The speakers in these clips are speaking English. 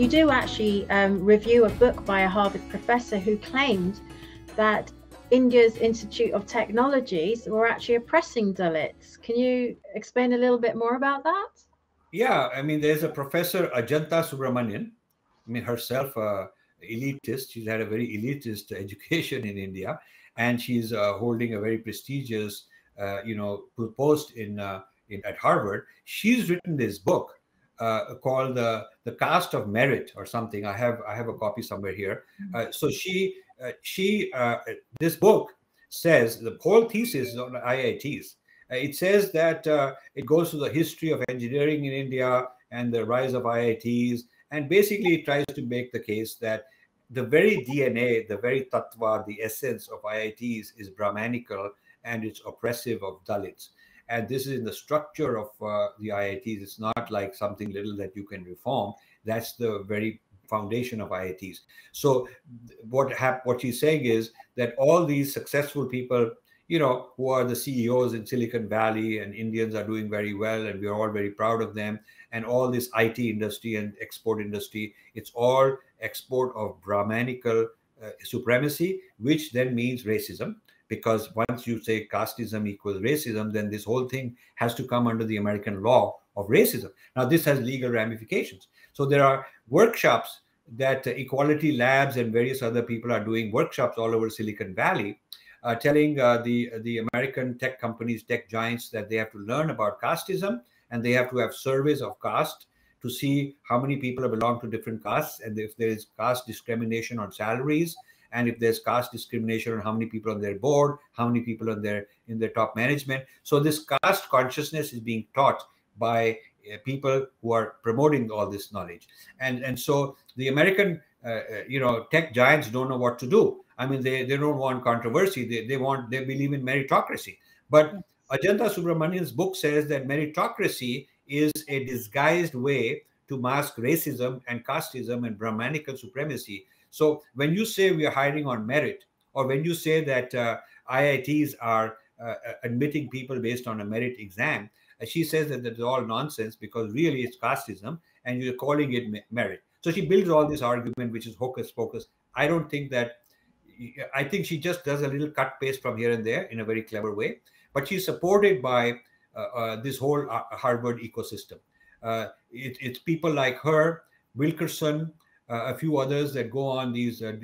you do actually review a book by a Harvard professor who claimed that India's Institute of Technologies were actually oppressing Dalits. Can you explain a little bit more about that? Yeah, I mean, there's a professor, Ajanta Subramanian, I mean, herself elitist. She's had a very elitist education in India, and she's holding a very prestigious, post at Harvard. She's written this book called the Caste of Merit or something. I have a copy somewhere here. So this book says the whole thesis is on IITs. It says that it goes to the history of engineering in India and the rise of IITs, and basically it tries to make the case that the very DNA, the very tattva, the essence of IITs is Brahmanical and it's oppressive of Dalits. And this is in the structure of the IITs. It's not like something little that you can reform. That's the very foundation of IITs. So what she's saying is that all these successful people, who are the CEOs in Silicon Valley, and Indians are doing very well, and we're all very proud of them. And all this IT industry and export industry, it's all export of Brahmanical supremacy, which then means racism. Because once you say casteism equals racism, then this whole thing has to come under the American law of racism. Now, this has legal ramifications. So there are workshops that Equality Labs and various other people are doing, workshops all over Silicon Valley, telling the American tech companies, tech giants, that they have to learn about casteism, and they have to have surveys of caste to see how many people belong to different castes, and if there is caste discrimination on salaries, and if there's caste discrimination on how many people on their board, how many people in their top management. So this caste consciousness is being taught by people who are promoting all this knowledge, and so the American tech giants don't know what to do. I mean, they don't want controversy. They believe in meritocracy. But Ajanta Subramanian's book says that meritocracy is a disguised way to mask racism and casteism and Brahmanical supremacy. So when you say we are hiring on merit, or when you say that IITs are admitting people based on a merit exam, she says that that's all nonsense, because really it's casteism and you're calling it merit. So she builds all this argument, which is hocus pocus. I think she just does a little cut paste from here and there in a very clever way, but she's supported by this whole Harvard ecosystem. It's people like her, Wilkerson, a few others that go on these, yes,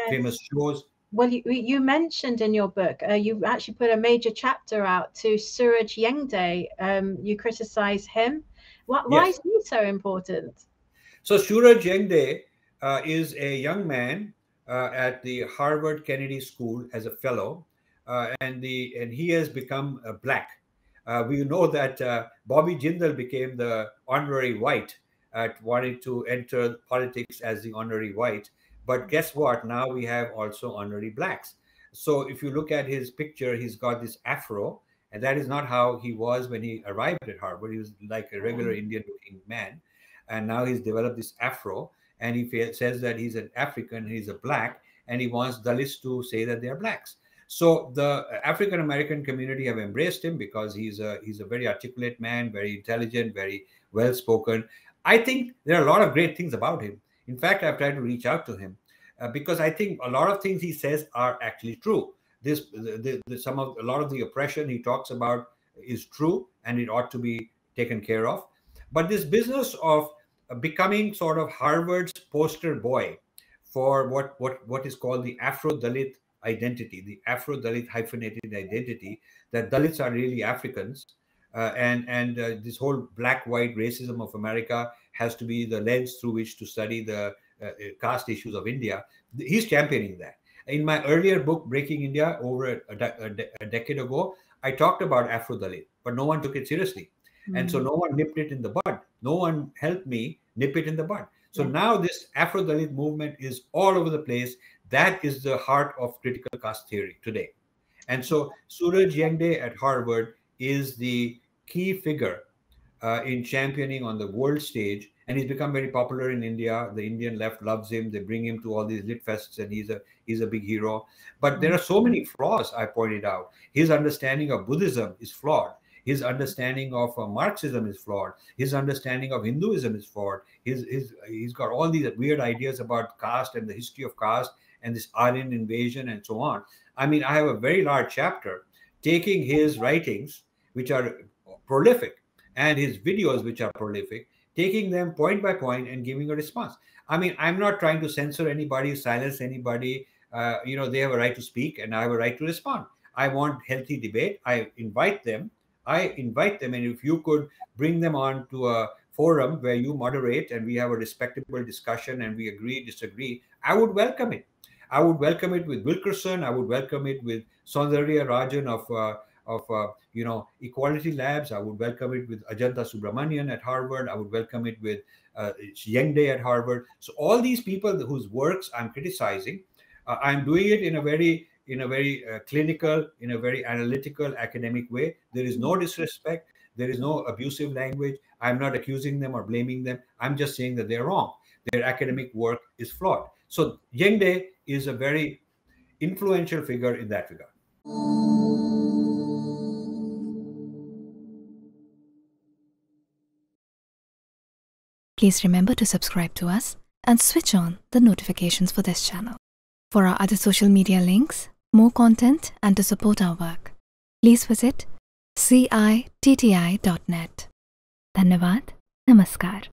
famous shows. Well, you mentioned in your book, you actually put a major chapter out to Suraj Yengde. You criticize him. Why is he so important? So Suraj Yengde is a young man at the Harvard Kennedy School as a fellow, and he has become black. We know that Bobby Jindal became the honorary white at wanting to enter politics as the honorary white. But guess what? Now we have also honorary blacks. So if you look at his picture, he's got this afro, and that is not how he was when he arrived at Harvard. He was like a regular Indian-looking man, and now he's developed this afro, and he says that he's an African, he's a black, and he wants Dalits to say that they're blacks. So the African American community have embraced him because he's a very articulate man, very intelligent, very well spoken. I think there are a lot of great things about him. In fact, I've tried to reach out to him because I think a lot of things he says are actually true. A lot of the oppression he talks about is true, and it ought to be taken care of. But this business of becoming sort of Harvard's poster boy for what is called the Afro-Dalit identity, the Afro-Dalit hyphenated identity, that Dalits are really Africans, and this whole black-white racism of America has to be the lens through which to study the caste issues of India. He's championing that. In my earlier book, Breaking India, over a decade ago, I talked about Afro-Dalit, but no one took it seriously. And so no one nipped it in the bud. No one helped me nip it in the bud. So now this Afro-Dalit movement is all over the place. That is the heart of critical caste theory today. And so Suraj Yengde at Harvard is the key figure in championing on the world stage, and he's become very popular in India. The Indian left loves him. They bring him to all these lit fests, and he's a big hero. But there are so many flaws, I pointed out. His understanding of Buddhism is flawed. His understanding of Marxism is flawed. His understanding of Hinduism is flawed. He's got all these weird ideas about caste and the history of caste and this Aryan invasion and so on. I mean, I have a very large chapter taking his writings, which are prolific, and his videos, which are prolific, taking them point by point and giving a response. I mean, I'm not trying to censor anybody, silence anybody. They have a right to speak, and I have a right to respond. I want healthy debate. I invite them, and if you could bring them on to a forum where you moderate and we have a respectable discussion and we agree, disagree, I would welcome it. I would welcome it with Wilkerson. I would welcome it with Soundarya Rajan of Equality Labs. I would welcome it with Ajanta Subramanian at Harvard. I would welcome it with Yengde at Harvard. So all these people whose works I'm criticizing, I'm doing it in a very clinical, in a very analytical, academic way. There is no disrespect. There is no abusive language. I'm not accusing them or blaming them. I'm just saying that they're wrong. Their academic work is flawed. So Yengde is a very influential figure in that regard. Please remember to subscribe to us and switch on the notifications for this channel. For our other social media links, more content, and to support our work, please visit citti.net. Dhanyavad. Namaskar.